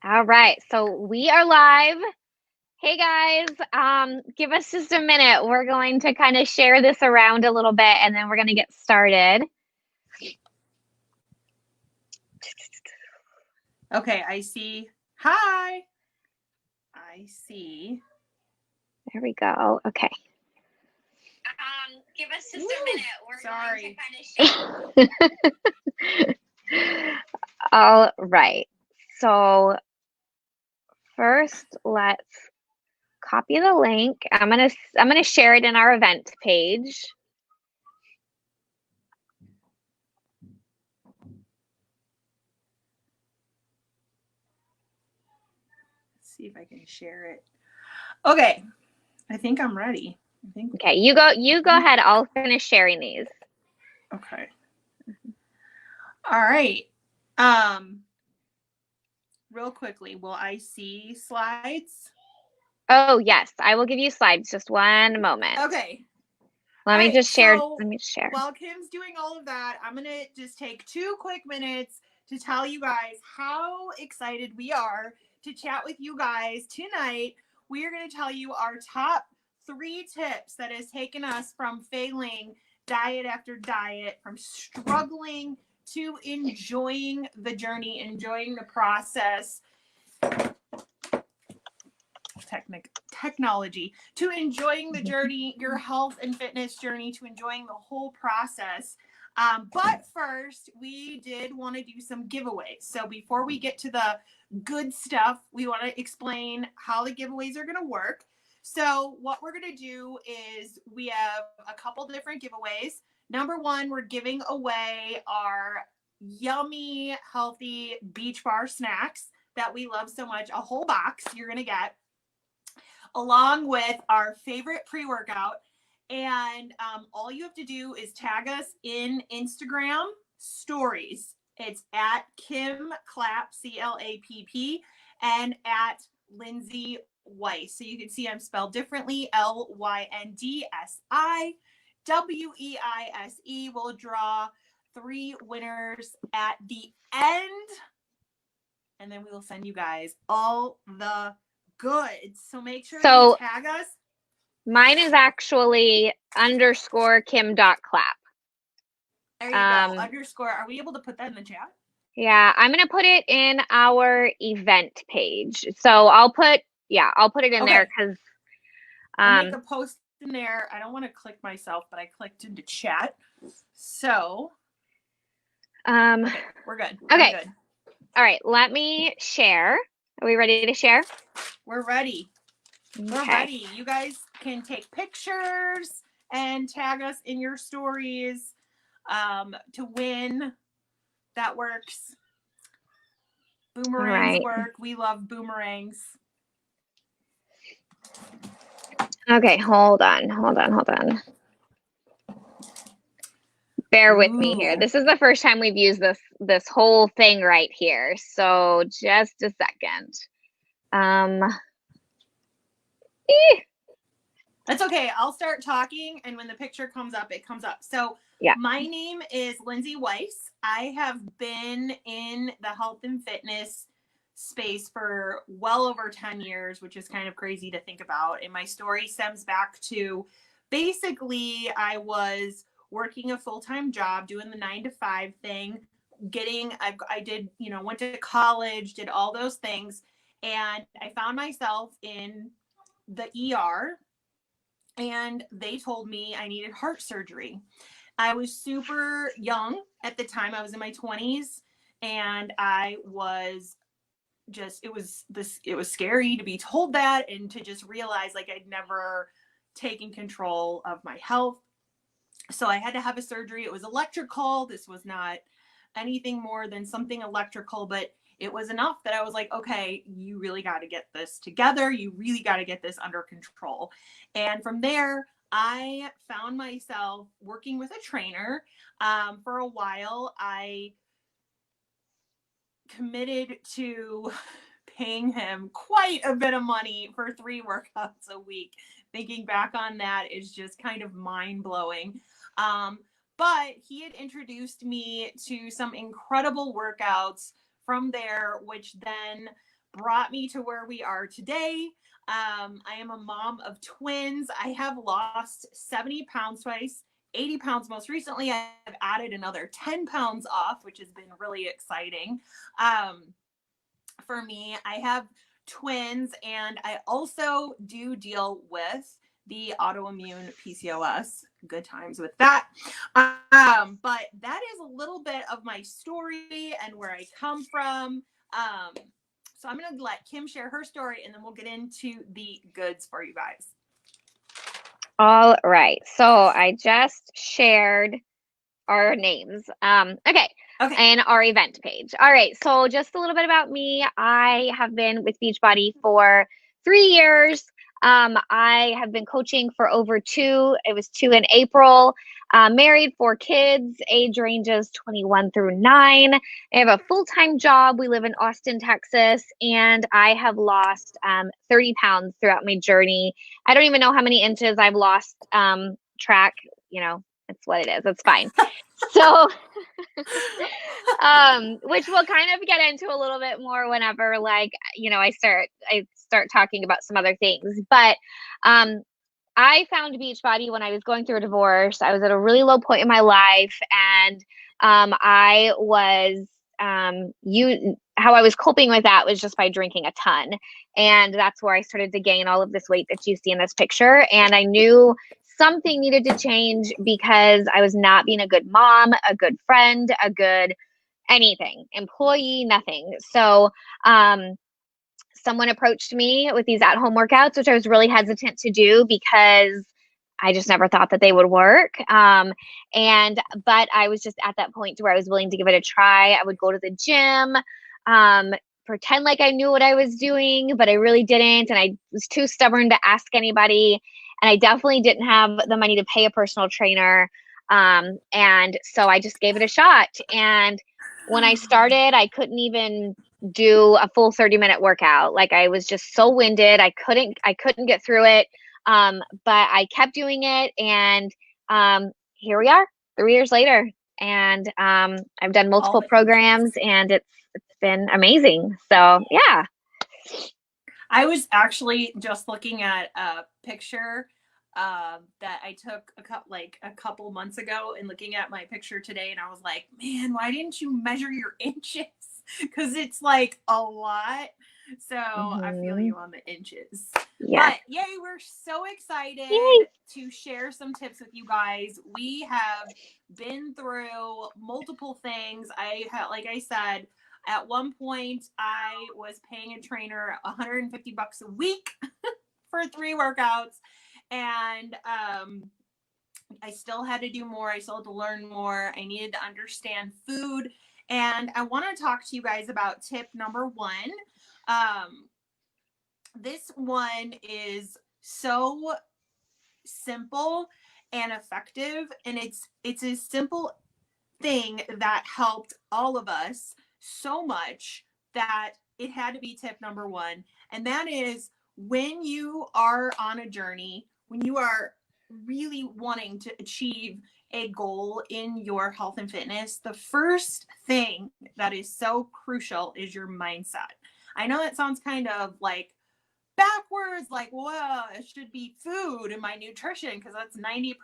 All right, so we are live. Hey guys, give us just a minute. We're going to kind of share this around a little bit and then we're going to get started. Okay, I see. Hi. I see. There we go. Okay. Give us just a minute. We're going to kind of All right. So first, let's copy the link. I'm gonna share it in our event page. See if I can share it. Okay, I think I'm ready. Okay, you go ahead. I'll finish sharing these. Okay. All right. Real quickly, will I see slides? Oh yes, I will give you slides. Just one moment. Okay. Let me just share. While Kim's doing all of that, I'm gonna just take 2 quick minutes to tell you guys how excited we are to chat with you guys tonight. We are going to tell you our top 3 tips that has taken us from failing diet after diet, from struggling to enjoying the journey, enjoying the process. Technology, to enjoying the journey, your health and fitness journey, to enjoying the whole process. But first, we did want to do some giveaways. So before we get to the good stuff, we want to explain how the giveaways are going to work. So what we're going to do is we have a couple different giveaways. Number 1, we're giving away our yummy, healthy beach bar snacks that we love so much. A whole box you're going to get, along with our favorite pre-workout. And all you have to do is tag us in Instagram stories. It's at Kim Clapp, Clapp, and at Lyndsi Weise. So you can see I'm spelled differently, Lyndssi Weise. We'll draw 3 winners at the end, and then we will send you guys all the goods. So make sure you tag us. Mine is actually _Kim.Clapp. There you go. Underscore. Are we able to put that in the chat? Yeah, I'm gonna put it in our event page. So I'll put it in there because I'll make a post in there. I don't want to click myself, but I clicked into chat. So okay, we're good. Okay. We're good. All right, let me share. Are we ready to share? We're ready. Okay. We're ready. You guys can take pictures and tag us in your stories to win. That works. Boomerangs work. We love boomerangs. Okay, hold on. Bear with me here. This is the first time we've used this whole thing right here. So just a second. That's okay. I'll start talking, and when the picture comes up, it comes up. So my name is Lyndsi Weise. I have been in the health and fitness space for well over 10 years, which is kind of crazy to think about. And my story stems back to basically I was working a full-time job, doing the 9-to-5 thing, I did, went to college, did all those things. And I found myself in the ER, and they told me I needed heart surgery. I was super young at the time. I was in my 20s, and I was just, it was scary to be told that, and to just realize like I'd never taken control of my health. So I had to have a surgery. It was electrical. This was not anything more than something electrical, but it was enough that I was like, okay, you really got to get this together. You really got to get this under control. And from there, I found myself working with a trainer. For a while, I committed to paying him quite a bit of money for 3 workouts a week. Thinking back on that is just kind of mind-blowing. But he had introduced me to some incredible workouts from there, which then brought me to where we are today. I am a mom of twins. I have lost 70 pounds twice, 80 pounds most recently. I've added another 10 pounds off, which has been really exciting. For me, I have twins, and I also do deal with the autoimmune PCOS. Good times with that. But that is a little bit of my story and where I come from. So I'm going to let Kim share her story, and then we'll get into the goods for you guys. All right. So I just shared our names. Okay. And our event page. All right. So just a little bit about me. I have been with Beachbody for 3 years. I have been coaching for over 2. It was 2 in April. Married, 4 kids, age ranges 21 through 9. I have a full-time job. We live in Austin, Texas, and I have lost 30 pounds throughout my journey. I don't even know how many inches I've lost track. You know, it's what it is. It's fine. So, which we'll kind of get into a little bit more whenever, like, you know, I start talking about some other things. But I found Beachbody when I was going through a divorce. I was at a really low point in my life, and I was how I was coping with that was just by drinking a ton. And that's where I started to gain all of this weight that you see in this picture. And I knew something needed to change because I was not being a good mom, a good friend, a good anything, employee, nothing. So someone approached me with these at-home workouts, which I was really hesitant to do because I just never thought that they would work. But I was just at that point where I was willing to give it a try. I would go to the gym, pretend like I knew what I was doing, but I really didn't. And I was too stubborn to ask anybody. And I definitely didn't have the money to pay a personal trainer. And so I just gave it a shot. And when I started, I couldn't even do a full 30-minute workout. Like, I was just so winded. I couldn't get through it. But I kept doing it, and here we are 3 years later. And I've done multiple programs, and it's been amazing. So yeah. I was actually just looking at a picture that I took a couple months ago, and looking at my picture today, and I was like, man, why didn't you measure your inches? Because it's like a lot. So I feel you on the inches. Yeah. But yay, we're so excited to share some tips with you guys. We have been through multiple things. Like I said, at one point I was paying a trainer $150 a week for 3 workouts. And I still had to do more. I still had to learn more. I needed to understand food. And I want to talk to you guys about tip number 1. This one is so simple and effective. And it's a simple thing that helped all of us so much that it had to be tip number 1. And that is, when you are on a journey, when you are really wanting to achieve a goal in your health and fitness, the first thing that is so crucial is your mindset. I know that sounds kind of like backwards, like, well, it should be food and my nutrition, because that's 90%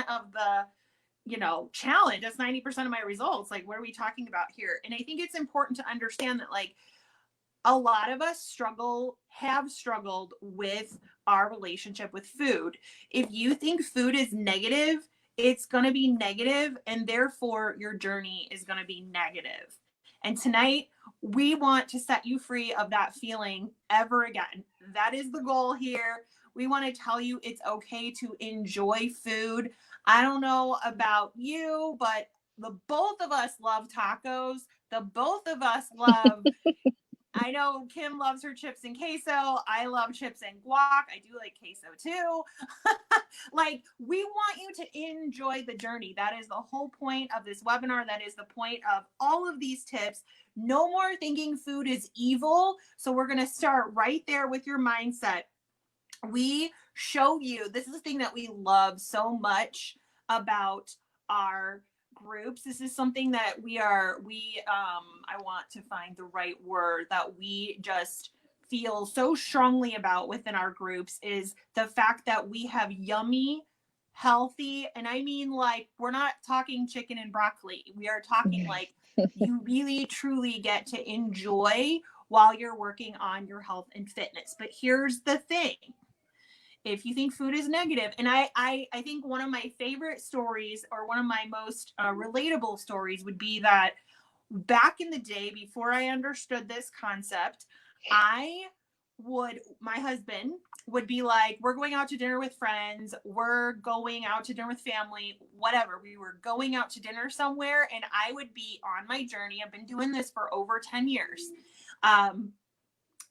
of the challenge. That's 90% of my results. Like, what are we talking about here? And I think it's important to understand that, like, a lot of us have struggled with our relationship with food. If you think food is negative, it's going to be negative, and therefore your journey is going to be negative. And tonight, we want to set you free of that feeling ever again. That is the goal here. We want to tell you it's okay to enjoy food. I don't know about you, but the both of us love tacos. The both of us love I know Kim loves her chips and queso. I love chips and guac. I do like queso too. Like, we want you to enjoy the journey. That is the whole point of this webinar. That is the point of all of these tips. No more thinking food is evil. So we're going to start right there with your mindset. We show you, this is the thing that we love so much about our groups. This is something that I want to find the right word, that we just feel so strongly about within our groups is the fact that we have yummy, healthy, and I mean, like, we're not talking chicken and broccoli. We are talking like you really truly get to enjoy while you're working on your health and fitness. But here's the thing. If you think food is negative, and I think one of my favorite stories, or one of my most relatable stories, would be that back in the day, before I understood this concept, my husband would be like, we're going out to dinner with friends, we're going out to dinner with family, whatever. We were going out to dinner somewhere, and I would be on my journey. I've been doing this for over 10 years.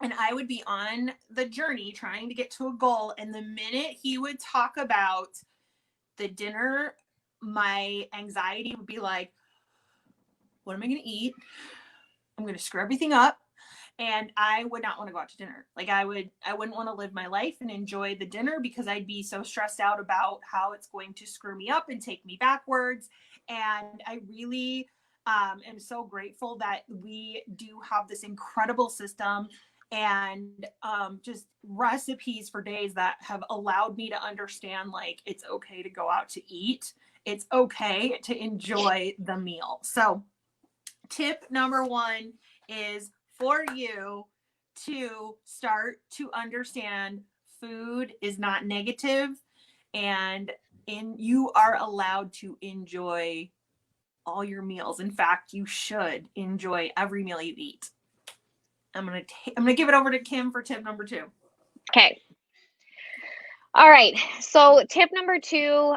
And I would be on the journey trying to get to a goal. And the minute he would talk about the dinner, my anxiety would be like, what am I going to eat? I'm going to screw everything up. And I would not want to go out to dinner. Like, I wouldn't want to live my life and enjoy the dinner, because I'd be so stressed out about how it's going to screw me up and take me backwards. And I really am so grateful that we do have this incredible system and just recipes for days that have allowed me to understand, like, it's okay to go out to eat. It's okay to enjoy the meal. So tip number 1 is for you to start to understand food is not negative, and you are allowed to enjoy all your meals. In fact, you should enjoy every meal you eat. I'm gonna give it over to Kim for tip number 2. Okay. All right. So tip number 2,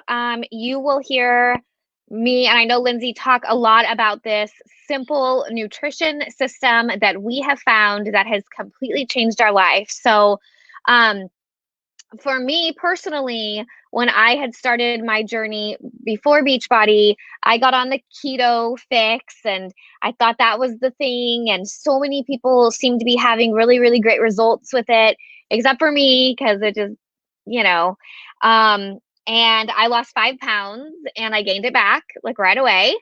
you will hear me, and I know Lyndsi, talk a lot about this simple nutrition system that we have found that has completely changed our life. So for me personally, when I had started my journey before Beachbody, I got on the keto fix, and I thought that was the thing. And so many people seem to be having really, really great results with it, except for me, because it just, you know, and I lost 5 pounds and I gained it back like right away.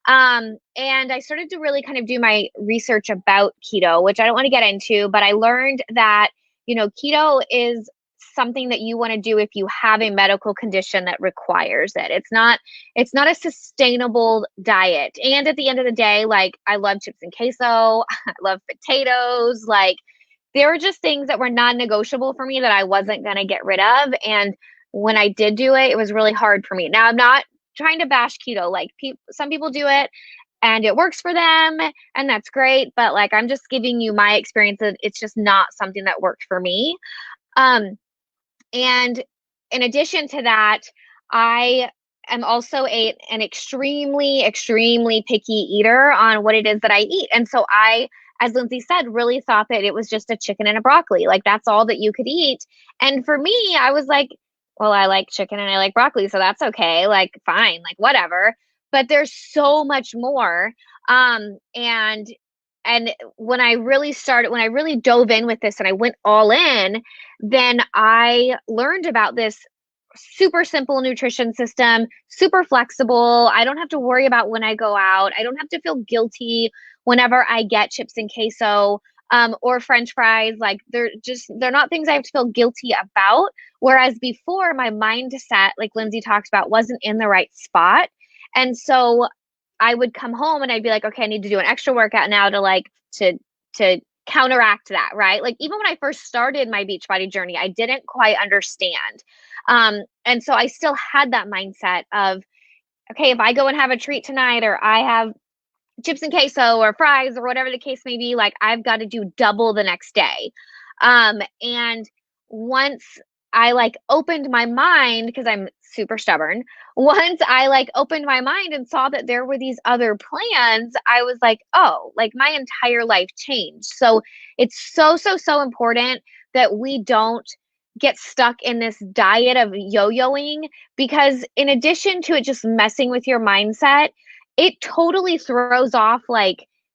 And I started to really kind of do my research about keto, which I don't want to get into, but I learned that, keto is something that you want to do if you have a medical condition that requires it. It's not a sustainable diet. And at the end of the day, like, I love chips and queso, I love potatoes, like, there were just things that were non-negotiable for me that I wasn't going to get rid of. And when I did do it, it was really hard for me. Now, I'm not trying to bash keto. Like, some people do it and it works for them, and that's great. But, like, I'm just giving you my experience. It's just not something that worked for me. And in addition to that, I am also an extremely, extremely picky eater on what it is that I eat. And so I, as Lyndsi said, really thought that it was just a chicken and a broccoli. Like, that's all that you could eat. And for me, I was like, well, I like chicken and I like broccoli, so that's okay. Like, fine, like, whatever. But there's so much more. And when I really dove in with this and I went all in, then I learned about this super simple nutrition system, super flexible. I don't have to worry about when I go out. I don't have to feel guilty whenever I get chips and queso or French fries. Like, they're not things I have to feel guilty about. Whereas before, my mindset, like Lyndsi talks about, wasn't in the right spot. And so I would come home and I'd be like, okay, I need to do an extra workout now to counteract that, right? Like, even when I first started my Beachbody journey, I didn't quite understand. And so I still had that mindset of, okay, if I go and have a treat tonight, or I have chips and queso or fries or whatever the case may be, like, I've got to do double the next day. And once I opened my mind, because I'm super stubborn, once I opened my mind and saw that there were these other plans, I was like, oh, like, my entire life changed. So it's so, so, so important that we don't get stuck in this diet of yo-yoing, because in addition to it just messing with your mindset, it totally throws off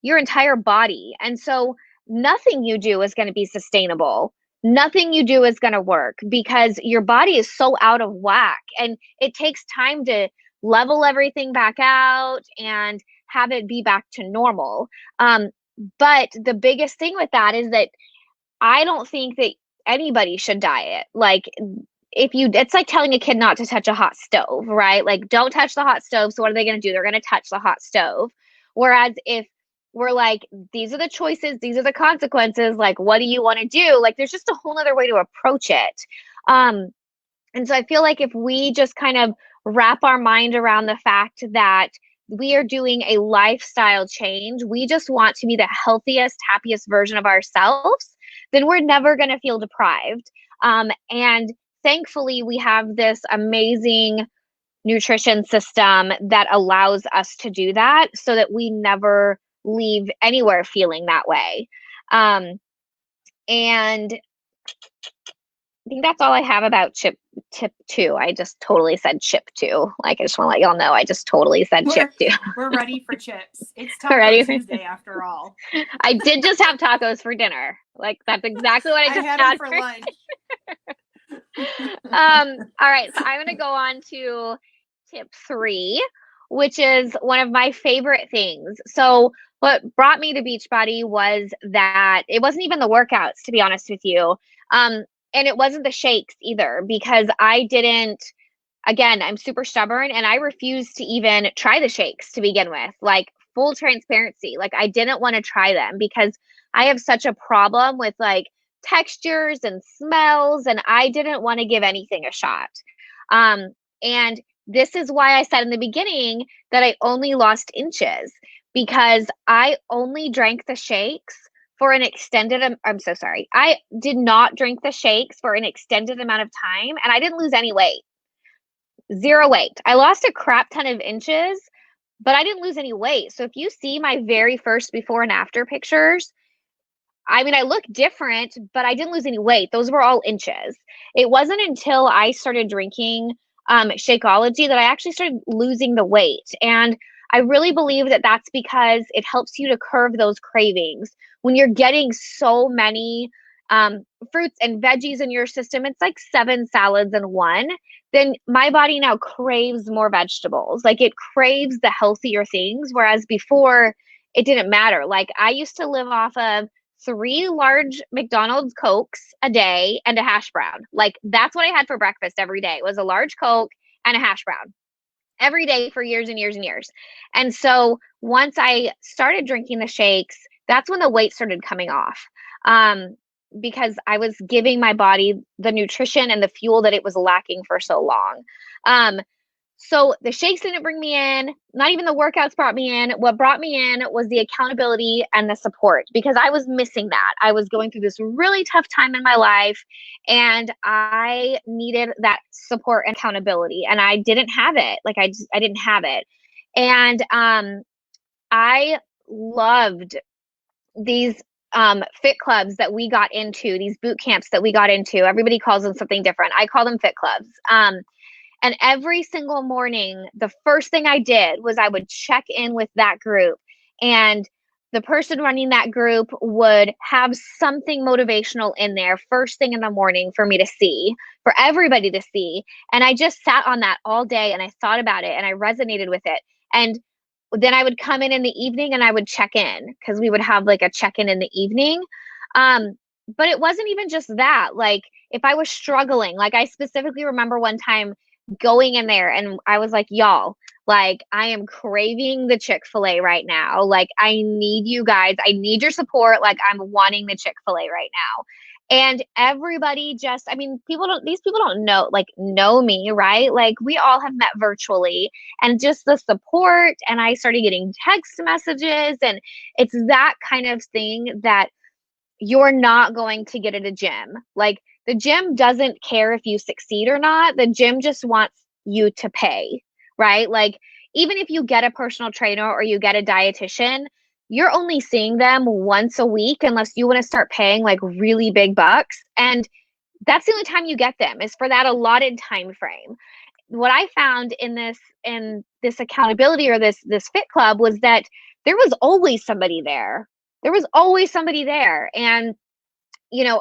your entire body. And so nothing you do is going to be sustainable. Nothing you do is going to work, because your body is so out of whack, and it takes time to level everything back out and have it be back to normal. But the biggest thing with that is that I don't think that anybody should diet. Like, it's like telling a kid not to touch a hot stove, right? Like, don't touch the hot stove. So what are they going to do? They're going to touch the hot stove. Whereas if we're like, these are the choices, these are the consequences, like, what do you want to do? Like, there's just a whole other way to approach it. And so I feel like if we just kind of wrap our mind around the fact that we are doing a lifestyle change, we just want to be the healthiest, happiest version of ourselves, then we're never going to feel deprived. And thankfully, we have this amazing nutrition system that allows us to do that so that we never leave anywhere feeling that way. And I think that's all I have about tip 2. I just totally said chip 2. Like, I just want to let y'all know I just totally said chip 2. We're ready for chips. It's Taco Tuesday after all. I did just have tacos for dinner. Like, that's exactly what I just had for lunch. All right, so I'm going to go on to tip 3, which is one of my favorite things. So what brought me to Beachbody was that it wasn't even the workouts, to be honest with you. And it wasn't the shakes either, because again, I'm super stubborn and I refused to even try the shakes to begin with. Like, full transparency. Like, I didn't want to try them because I have such a problem with like textures and smells, and I didn't want to give anything a shot. And this is why I said in the beginning that I only lost inches, because I only drank the shakes for an extended, I'm so sorry. I did not drink the shakes for an extended amount of time, and I didn't lose any weight. 0 weight. I lost a crap ton of inches, but I didn't lose any weight. So if you see my very first before and after pictures, I mean, I look different, but I didn't lose any weight. Those were all inches. It wasn't until I started drinking Shakeology that I actually started losing the weight. And I really believe that that's because it helps you to curb those cravings. When you're getting so many fruits and veggies in your system, it's like 7 salads in one, then my body now craves more vegetables. Like, it craves the healthier things, whereas before it didn't matter. Like, I used to live off of 3 large McDonald's Cokes a day and a hash brown. Like, that's what I had for breakfast every day, was a large Coke and a hash brown every day for years and years and years. And so once I started drinking the shakes, that's when the weight started coming off. Because I was giving my body the nutrition and the fuel that it was lacking for so long. So the shakes didn't bring me in, not even the workouts brought me in. What brought me in was the accountability and the support, because I was missing that. I was going through this really tough time in my life, and I needed that support and accountability, and I didn't have it. Like, I didn't have it. And I loved these fit clubs that we got into, these boot camps that we got into. Everybody calls them something different. I call them fit clubs. And every single morning, the first thing I did was I would check in with that group. And the person running that group would have something motivational in there first thing in the morning for me to see, for everybody to see. And I just sat on that all day and I thought about it and I resonated with it. And then I would come in the evening and I would check in, because we would have like a check-in in the evening. But it wasn't even just that. Like, if I was struggling, like, I specifically remember one time going in there and I was like, y'all, like, I am craving the Chick-fil-A right now. Like, I need you guys. I need your support. Like, I'm wanting the Chick-fil-A right now. And everybody just, I mean, these people don't know me, right? Like, we all have met virtually, and just the support. And I started getting text messages, and it's that kind of thing that you're not going to get at a gym. Like, the gym doesn't care if you succeed or not. The gym just wants you to pay, right? Like, even if you get a personal trainer or you get a dietitian, you're only seeing them once a week unless you want to start paying like really big bucks. And that's the only time you get them, is for that allotted time frame. What I found in this accountability, or this fit club, was that there was always somebody there. There was always somebody there. And,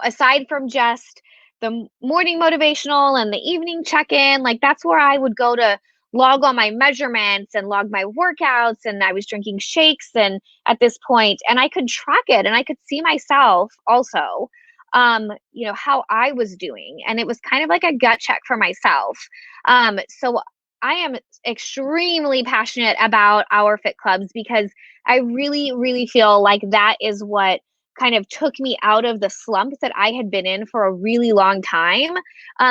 aside from just the morning motivational and the evening check-in, like, that's where I would go to log all my measurements and log my workouts. And I was drinking shakes, and at this point, and I could track it and I could see myself also. how I was doing. And it was kind of like a gut check for myself. So I am extremely passionate about our fit clubs because I really, really feel like that is what kind of took me out of the slump that I had been in for a really long time,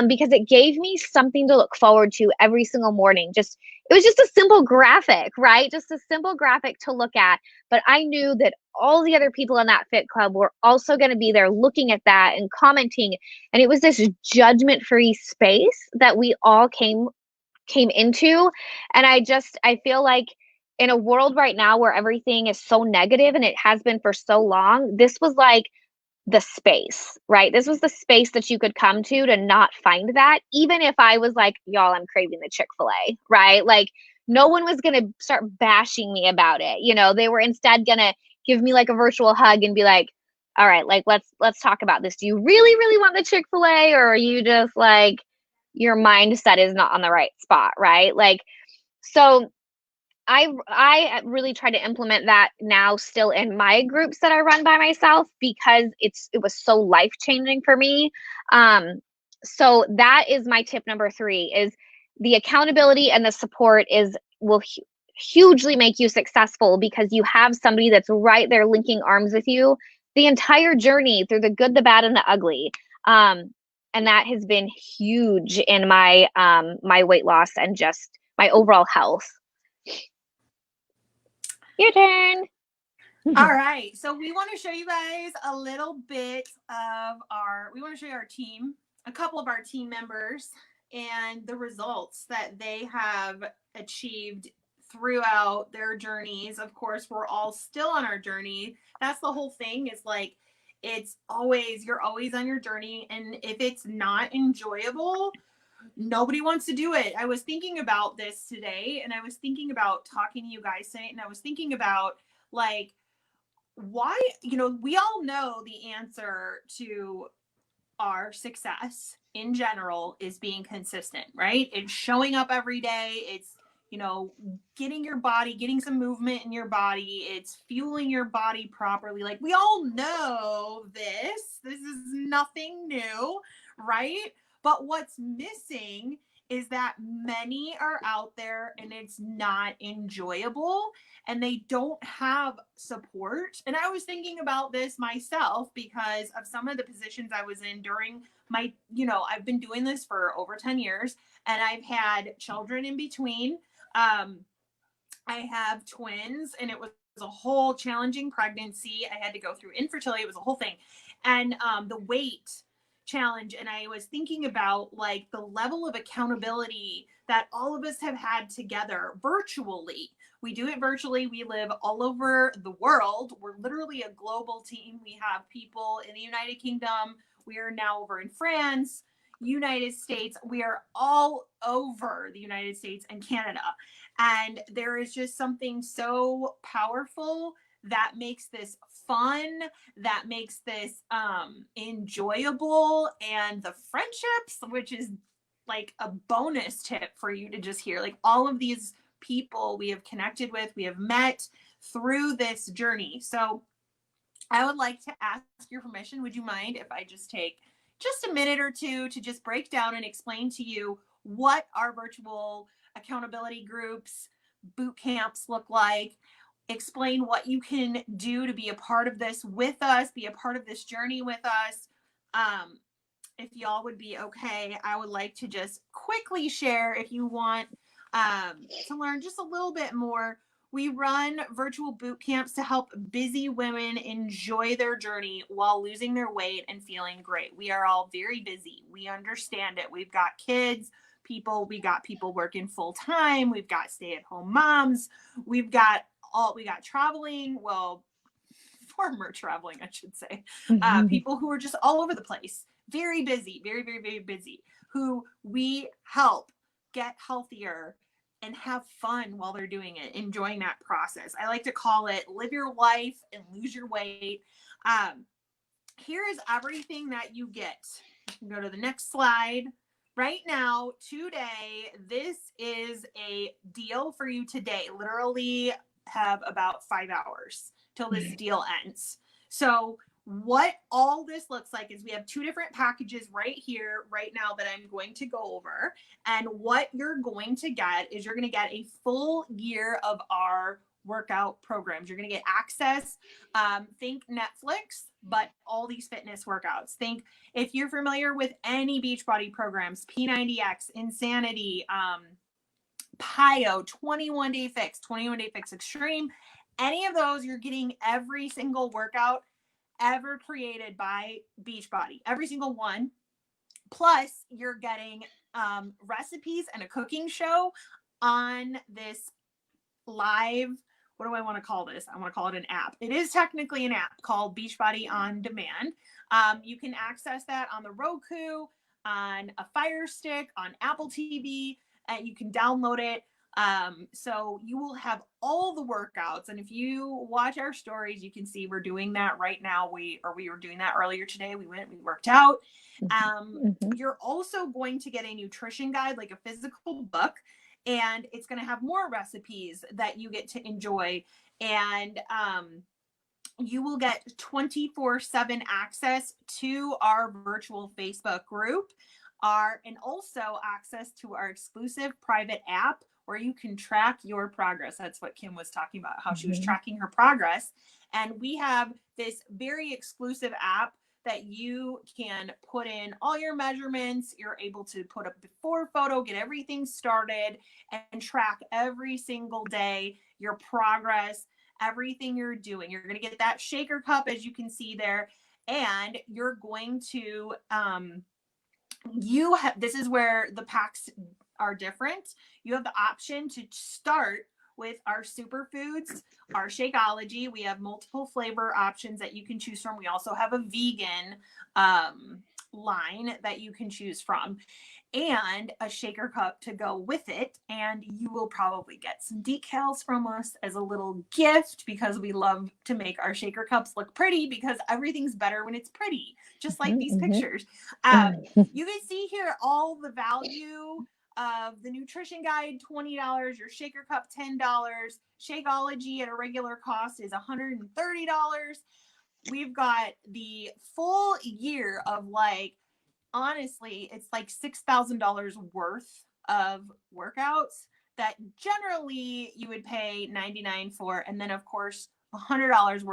because it gave me something to look forward to every single morning. It was just a simple graphic, right? Just a simple graphic to look at. But I knew that all the other people in that fit club were also going to be there looking at that and commenting. And it was this judgment-free space that we all came into. And I feel like in a world right now where everything is so negative and it has been for so long, this was like the space, right? This was the space that you could come to not find that. Even if I was like, y'all, I'm craving the Chick-fil-A, right? Like no one was going to start bashing me about it. They were instead going to give me like a virtual hug and be like, all right, like let's talk about this. Do you really, really want the Chick-fil-A, or are you just like your mindset is not on the right spot, right? Like, so I really try to implement that now still in my groups that I run by myself because it was so life changing for me. So that is my tip number 3 is the accountability and the support will hugely make you successful because you have somebody that's right there linking arms with you the entire journey through the good, the bad, and the ugly. And that has been huge in my my weight loss and just my overall health. Your turn. All right. So we want to show you guys a little bit of we want to show you our team, a couple of our team members, and the results that they have achieved throughout their journeys. Of course, we're all still on our journey. That's the whole thing, is like, you're always on your journey. And if it's not enjoyable, nobody wants to do it. I was thinking about this today, and I was thinking about talking to you guys today, and I was thinking about like, why, we all know the answer to our success in general is being consistent, right? It's showing up every day. It's, getting some movement in your body. It's fueling your body properly. Like, we all know this. This is nothing new, right? But what's missing is that many are out there and it's not enjoyable and they don't have support. And I was thinking about this myself because of some of the positions I was in during my, I've been doing this for over 10 years and I've had children in between. I have twins, and it was a whole challenging pregnancy. I had to go through infertility. It was a whole thing. And the weight challenge. And I was thinking about like the level of accountability that all of us have had together virtually. We do it virtually. We live all over the world. We're literally a global team. We have people in the United Kingdom. We are now over in France, United States. We are all over the United States and Canada. And there is just something so powerful that makes this fun, that makes this enjoyable. And the friendships, which is like a bonus tip for you to just hear, like all of these people we have connected with, we have met through this journey. So I would like to ask your permission. Would you mind if I just take just a minute or two to just break down and explain to you what our virtual accountability groups, boot camps look like, explain what you can do to be a part of this with us, be a part of this journey with us. If y'all would be okay, I would like to just quickly share, if you want to learn just a little bit more. We run virtual boot camps to help busy women enjoy their journey while losing their weight and feeling great. We are all very busy. We understand it. We've got kids, we got people working full time. We've got stay-at-home moms. We got traveling. Well, former traveling, I should say. People who are just all over the place, very busy, very, very, very busy, who we help get healthier and have fun while they're doing it, enjoying that process. I like to call it live your life and lose your weight. Here is everything that you get. You can go to the next slide. Right now, today, this is a deal for you today. Literally have about 5 hours till this deal ends. So what all this looks like is we have 2 different packages right here, right now, that I'm going to go over. And what you're going to get is you're going to get a full year of our workout programs. You're going to get access. Think Netflix, but all these fitness workouts. Think, if you're familiar with any Beachbody programs, P90X, Insanity, PiYo, 21 Day Fix, 21 Day Fix Extreme, any of those, you're getting every single workout ever created by Beachbody, every single one. Plus, you're getting recipes and a cooking show on this live. What do I want to call this? I want to call it an app. It is technically an app called Beachbody On Demand. You can access that on the Roku, on a Fire Stick, on Apple TV. You can download it. So you will have all the workouts. And if you watch our stories, you can see we're doing that right now. We were doing that earlier today. We worked out. You're also going to get a nutrition guide, like a physical book, and it's going to have more recipes that you get to enjoy. And, you will get 24/7 access to our virtual Facebook group, and also access to our exclusive private app where you can track your progress. That's what Kim was talking about, how she was tracking her progress. And we have this very exclusive app that you can put in all your measurements. You're able to put a before photo, get everything started, and track every single day your progress, everything you're doing. You're going to get that shaker cup, as you can see there, and you're going to this is where the packs are different. You have the option to start with our superfoods, our Shakeology. We have multiple flavor options that you can choose from. We also have a vegan line that you can choose from, and a shaker cup to go with it. And you will probably get some decals from us as a little gift, because we love to make our shaker cups look pretty, because everything's better when it's pretty, just like these pictures. You can see here all the value of the nutrition guide, $20, your shaker cup, $10, Shakeology at a regular cost is $130. We've got the full year of, like, honestly, it's like $6,000 worth of workouts that generally you would pay $99 for. And then, of course, $100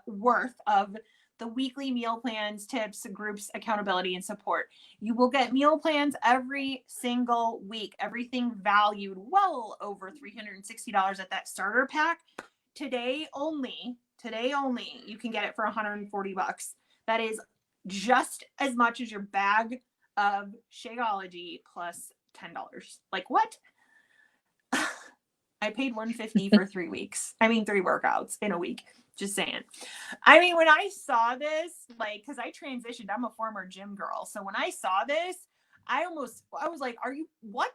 worth of the weekly meal plans, tips, groups, accountability, and support. You will get meal plans every single week, everything valued well over $360 at that starter pack. Today only, you can get it for $140. That is just as much as your bag of Shakeology plus $10. Like, what? I paid $150 for 3 weeks. I mean, 3 workouts in a week. Just saying. I mean, when I saw this, like, because I transitioned, I'm a former gym girl. So when I saw this, I was like, are you, what?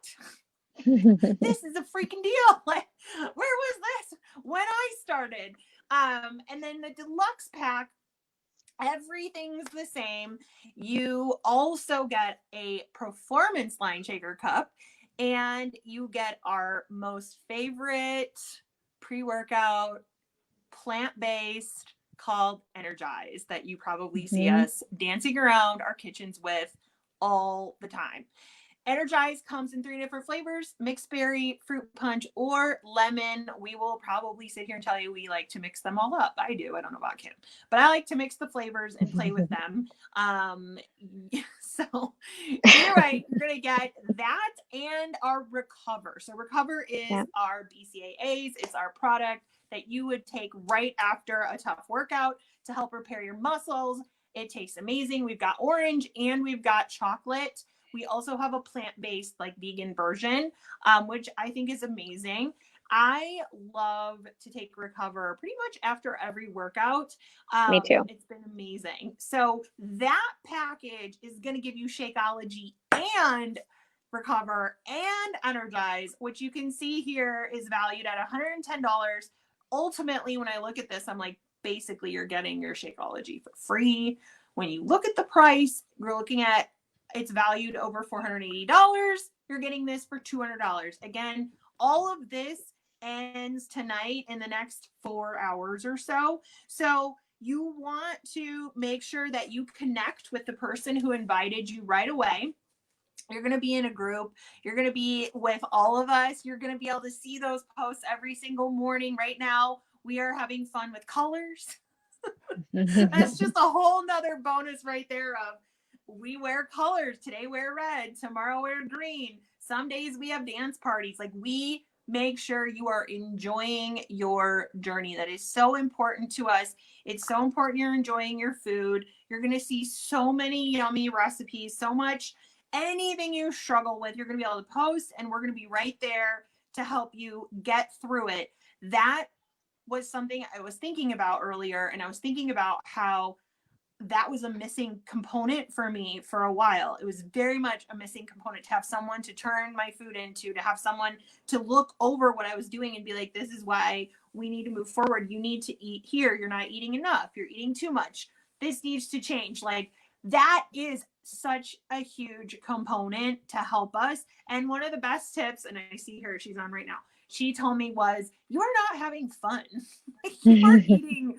This is a freaking deal. Like, where was this when I started? And then the deluxe pack, everything's the same. You also get a performance line shaker cup, and you get our most favorite pre-workout plant-based called Energize, that you probably see us dancing around our kitchens with all the time. Energize comes in 3 different flavors: mixed berry, fruit punch, or lemon. We will probably sit here and tell you we like to mix them all up. I do. I don't know about Kim, but I like to mix the flavors and play with them. So you're right. You're going to get that and our Recover. So Recover is our BCAAs. It's our product that you would take right after a tough workout to help repair your muscles. It tastes amazing. We've got orange and we've got chocolate. We also have a plant-based, like, vegan version, which I think is amazing. I love to take Recover pretty much after every workout. Me too. It's been amazing. So that package is going to give you Shakeology and Recover and Energize, which you can see here is valued at $110. Ultimately, when I look at this, I'm like, basically, you're getting your Shakeology for free. When you look at the price, you're looking at, it's valued over $480. You're getting this for $200. Again, all of this ends tonight in the next 4 hours or so. So you want to make sure that you connect with the person who invited you right away. You're going to be in a group. You're going to be with all of us. You're going to be able to see those posts every single morning. Right now, we are having fun with colors. That's just a whole nother bonus right there of we wear colors. Today wear red, tomorrow wear green. Some days we have dance parties. Like, we make sure you are enjoying your journey. That is so important to us. It's so important you're enjoying your food. You're going to see so many yummy recipes, so much. Anything you struggle with, you're going to be able to post, and we're going to be right there to help you get through it. That was something I was thinking about earlier, and I was thinking about how that was a missing component for me for a while. It was very much a missing component to have someone to turn my food into, to have someone to look over what I was doing and be like, this is why we need to move forward. You need to eat here. You're not eating enough. You're eating too much. This needs to change. Like, that is such a huge component to help us. And one of the best tips, and I see her, she's on right now, she told me was, you are not having fun. You are eating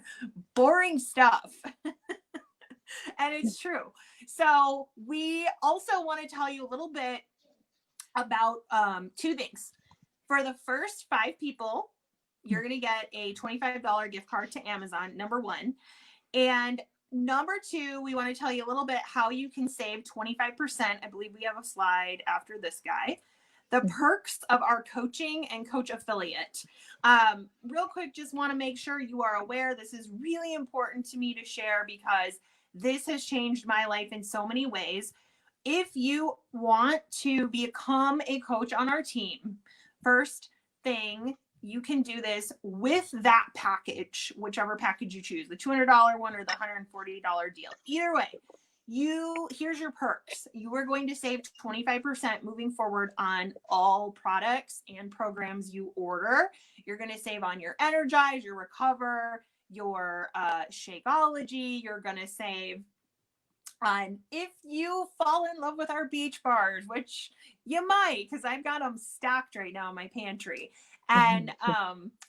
boring stuff. And it's true. So we also want to tell you a little bit about two things. For the first 5 people, you're going to get a $25 gift card to Amazon, number one. And number two, we want to tell you a little bit how you can save 25%. I believe we have a slide after this guy. The perks of our coaching and coach affiliate. Real quick, just want to make sure you are aware. This is really important to me to share because this has changed my life in so many ways. If you want to become a coach on our team, first thing, you can do this with that package, whichever package you choose, the $200 one or the $140 deal. Either way, here's your perks. You are going to save 25% moving forward on all products and programs you order. You're going to save on your Energize, your Recover, your Shakeology. You're going to save on if you fall in love with our beach bars, which you might, because I've got them stocked right now in my pantry. And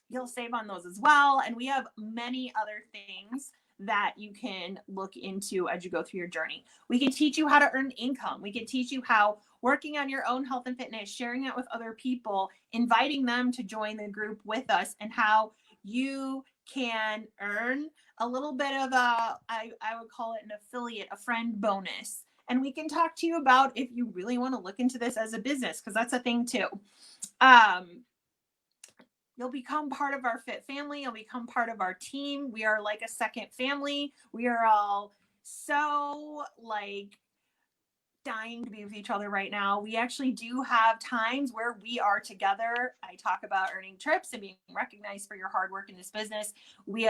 you'll save on those as well. And we have many other things that you can look into as you go through your journey. We can teach you how to earn income. We can teach you how working on your own health and fitness, sharing it with other people, inviting them to join the group with us, and how you can earn a little bit of I would call it an affiliate, a friend bonus. And we can talk to you about if you really want to look into this as a business, because that's a thing too. You'll become part of our Fit family. You'll become part of our team. We are like a second family. We are all so like dying to be with each other right now. We actually do have times where we are together. I talk about earning trips and being recognized for your hard work in this business. We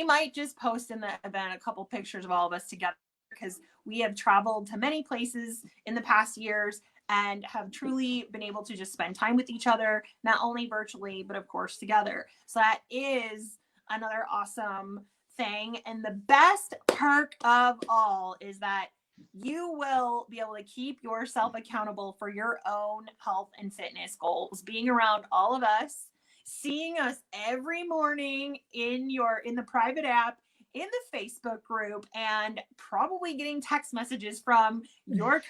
might just post in the event a couple pictures of all of us together, because we have traveled to many places in the past years and have truly been able to just spend time with each other, not only virtually, but of course together. So that is another awesome thing. And the best perk of all is that you will be able to keep yourself accountable for your own health and fitness goals. Being around all of us, seeing us every morning in the private app, in the Facebook group, and probably getting text messages from your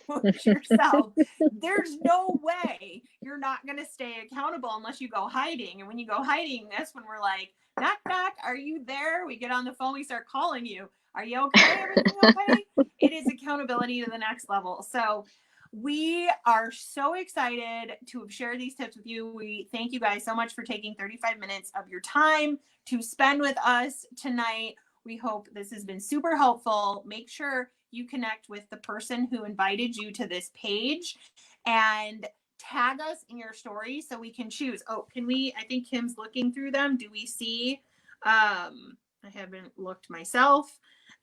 coach yourself. There's no way you're not going to stay accountable unless you go hiding. And when you go hiding, that's when we're like, knock, knock, are you there? We get on the phone, we start calling you. Are you okay? Everything okay? It is accountability to the next level. So we are so excited to share these tips with you. We thank you guys so much for taking 35 minutes of your time to spend with us tonight. We hope this has been super helpful. Make sure you connect with the person who invited you to this page and tag us in your story so we can choose. Oh, I think Kim's looking through them. Do we see, I haven't looked myself,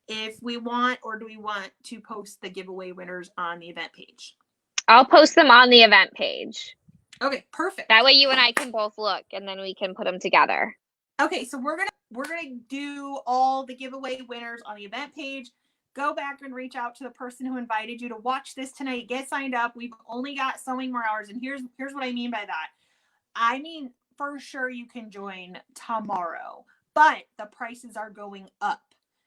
if we want, or do we want to post the giveaway winners on the event page? I'll post them on the event page. Okay, perfect. That way you and I can both look, and then we can put them together. Okay, so we're gonna do all the giveaway winners on the event page. Go back and reach out to the person who invited you to watch this tonight. Get signed up. We've only got so many more hours, and here's what I mean by that. I mean, for sure you can join tomorrow, but the prices are going up.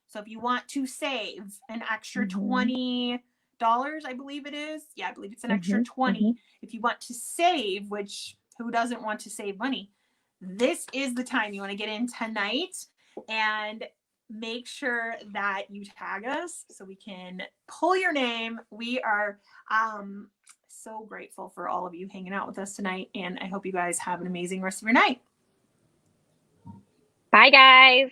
So if you want to save an extra $20, I believe it is. Yeah, I believe it's an extra 20. If you want to save, which who doesn't want to save money? This is the time you want to get in tonight, and make sure that you tag us so we can pull your name. We are so grateful for all of you hanging out with us tonight, and I hope you guys have an amazing rest of your night. Bye, guys.